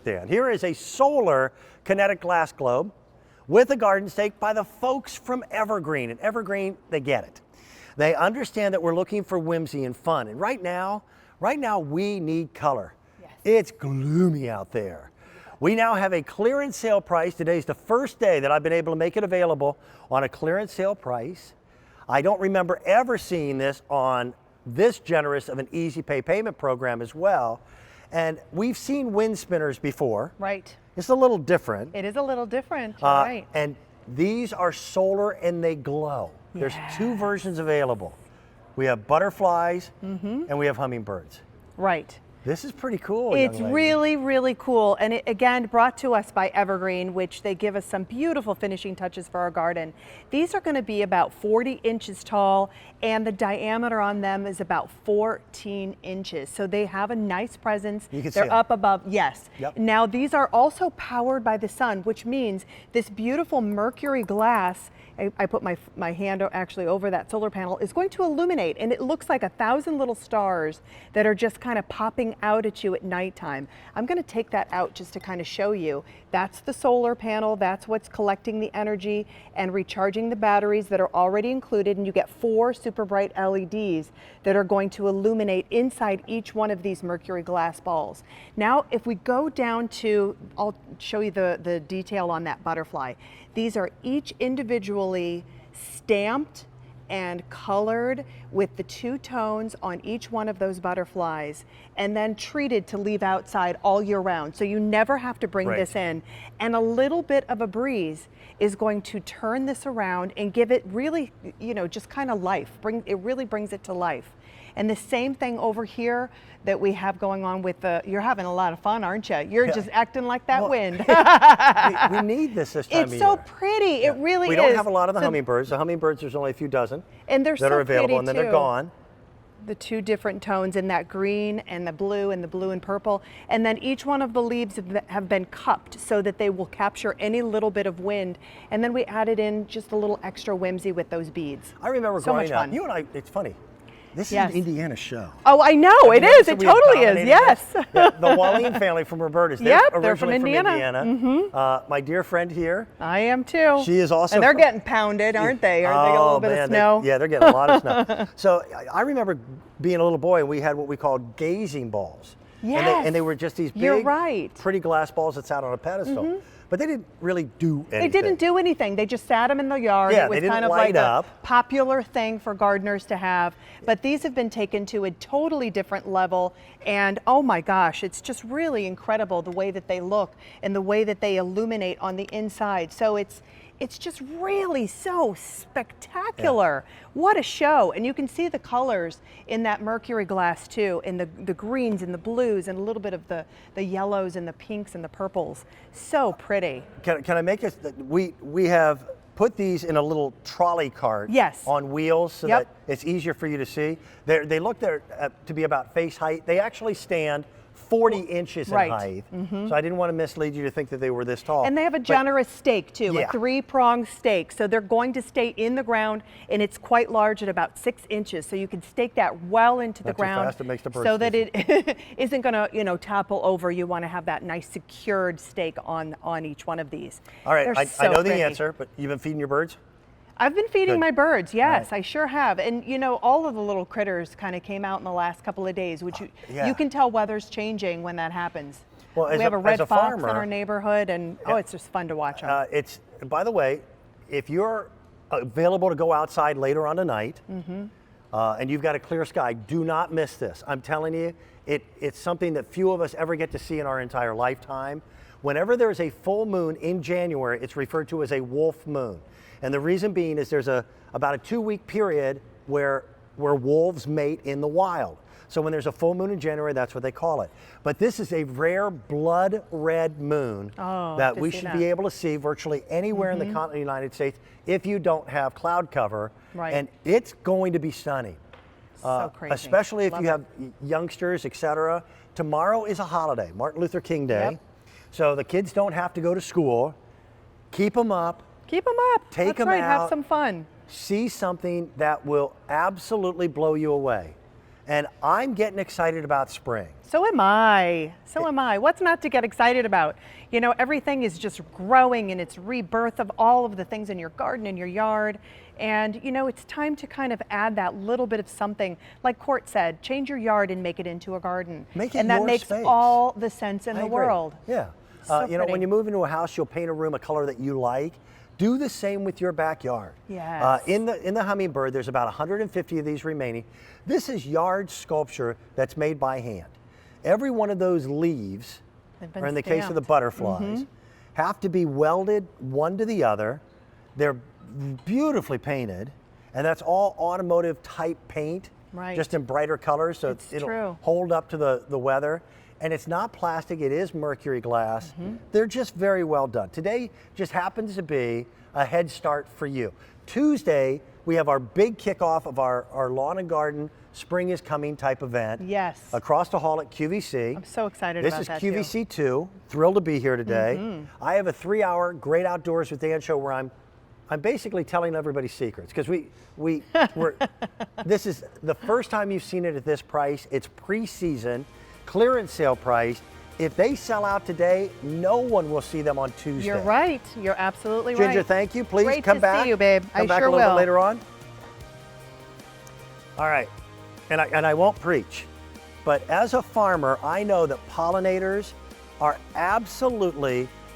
then. Here is a solar Kinetic glass globe with a garden stake by the folks from Evergreen. And Evergreen, they get it. They understand that we're looking for whimsy and fun. And right now we need color. Yes. It's gloomy out there. We now have a clearance sale price. Today's the first day that I've been able to make it available on a clearance sale price. I don't remember ever seeing this on this generous of an easy pay payment program as well. And we've seen wind spinners before. Right. It's a little different. It is a little different, you're right. And these are solar and they glow. There's two versions available. We have butterflies and we have hummingbirds. Right. This is pretty cool. It's really, really cool. And it, again, brought to us by Evergreen, which they give us some beautiful finishing touches for our garden. These are going to be about 40 inches tall, and the diameter on them is about 14 inches. So they have a nice presence. You can They're see up above, yes. Yep. Now these are also powered by the sun, which means this beautiful mercury glass, I put my hand actually over that solar panel, is going to illuminate, and it looks like 1,000 little stars that are just kind of popping out at you at nighttime. I'm going to take that out just to kind of show you. That's the solar panel. That's what's collecting the energy and recharging the batteries that are already included, and you get 4 super bright LEDs that are going to illuminate inside each one of these mercury glass balls. Now, if we go down to, I'll show you the detail on that butterfly. These are each individually stamped and colored with the 2 tones on each one of those butterflies, and then treated to leave outside all year round. So you never have to bring this in. And a little bit of a breeze is going to turn this around and give it really, you know, just kind of life. It really brings it to life. And the same thing over here that we have going on with the, you're having a lot of fun, aren't you? You're just acting like that wind. we need this time of year. It's so pretty, it really is. We don't have a lot of the hummingbirds. The hummingbirds, there's only a few dozen and they're that are available, and then they're gone. The 2 different tones in that green and the blue and purple. And then each one of the leaves have been cupped so that they will capture any little bit of wind. And then we added in just a little extra whimsy with those beads. I remember so growing much fun. up, you and I, it's funny. This is an Indiana show. Oh, I know, it is. It totally is, yes. The Walleen family from Roberta's. They're from Indiana. My dear friend here. I am too. She is also. And they're getting pounded, aren't they? Aren't they getting a little bit of snow? They're getting a lot of snow. So I remember being a little boy, and we had what we called gazing balls. Yes. And they were just these big, pretty glass balls that sat on a pedestal. But they didn't really do anything. They didn't do anything. They just sat them in the yard. Yeah, it was they didn't kind of light like up. a popular thing for gardeners to have. But these have been taken to a totally different level. And oh my gosh, it's just really incredible the way that they look and the way that they illuminate on the inside. So it's just really so spectacular. What a show. And you can see the colors in that mercury glass too, in the greens and the blues and a little bit of the yellows and the pinks and the purples. So pretty. Can I make it, we have put these in a little trolley cart on wheels so that it's easier for you to see. They look there to be about face height. They actually stand 40 inches in height. So I didn't want to mislead you to think that they were this tall. And they have a generous stake too, a 3-pronged stake. So they're going to stay in the ground, and it's quite large at about 6 inches. So you can stake that well into the ground fast, it makes the birds so that it isn't going to, you know, topple over. You want to have that nice secured stake on each one of these. All right, I know the answer, but you've been feeding your birds? I've been feeding my birds, yes, I sure have. And you know, all of the little critters kind of came out in the last couple of days, which you can tell weather's changing when that happens. Well, we have a red fox in our neighborhood, and it's just fun to watch them. By the way, if you're available to go outside later on tonight, and you've got a clear sky, do not miss this. I'm telling you, it's something that few of us ever get to see in our entire lifetime. Whenever there's a full moon in January, it's referred to as a wolf moon. And the reason being is there's about a 2-week period where wolves mate in the wild. So when there's a full moon in January, that's what they call it. But this is a rare blood red moon that we should be able to see virtually anywhere in the continent of the United States if you don't have cloud cover. And it's going to be stunning. So crazy. Especially if you have youngsters, etc. Tomorrow is a holiday, Martin Luther King Day. So the kids don't have to go to school. Keep them up. Keep them up. Take them out. Have some fun. See something that will absolutely blow you away. And I'm getting excited about spring. So am I. So am I. What's not to get excited about? You know, everything is just growing in its rebirth of all of the things in your garden, in your yard. And, you know, it's time to kind of add that little bit of something. Like Court said, change your yard and make it into a garden. Make it and that your makes space. all the sense in I the agree. world. Yeah. So You know, when pretty. you move into a house, you'll paint a room a color that you like. Do the same with your backyard. Yes. In the hummingbird, there's about 150 of these remaining. This is yard sculpture that's made by hand. Every one of those leaves, They've been or in the case of the stamped. butterflies, have to be welded one to the other. They're beautifully painted, and that's all automotive type paint, Right. just in brighter colors, so It's it'll true. hold up to the weather. And it's not plastic, it is mercury glass. Mm-hmm. They're just very well done. Today just happens to be a head start for you. Tuesday, we have our big kickoff of our lawn and garden spring is coming type event. Yes. Across the hall at QVC. I'm so excited This about is that too. QVC 2. Thrilled to be here today. I have a 3-hour Great Outdoors with Dan show where I'm basically telling everybody secrets because we're this is the first time you've seen it at this price. It's pre-season, clearance sale price. If they sell out today, no one will see them on Tuesday. You're right. You're absolutely Ginger, right. thank you. Please Great come to back. see you, babe. Come I back sure a little will. bit later on. All right, and I won't preach, but as a farmer, I know that pollinators are absolutely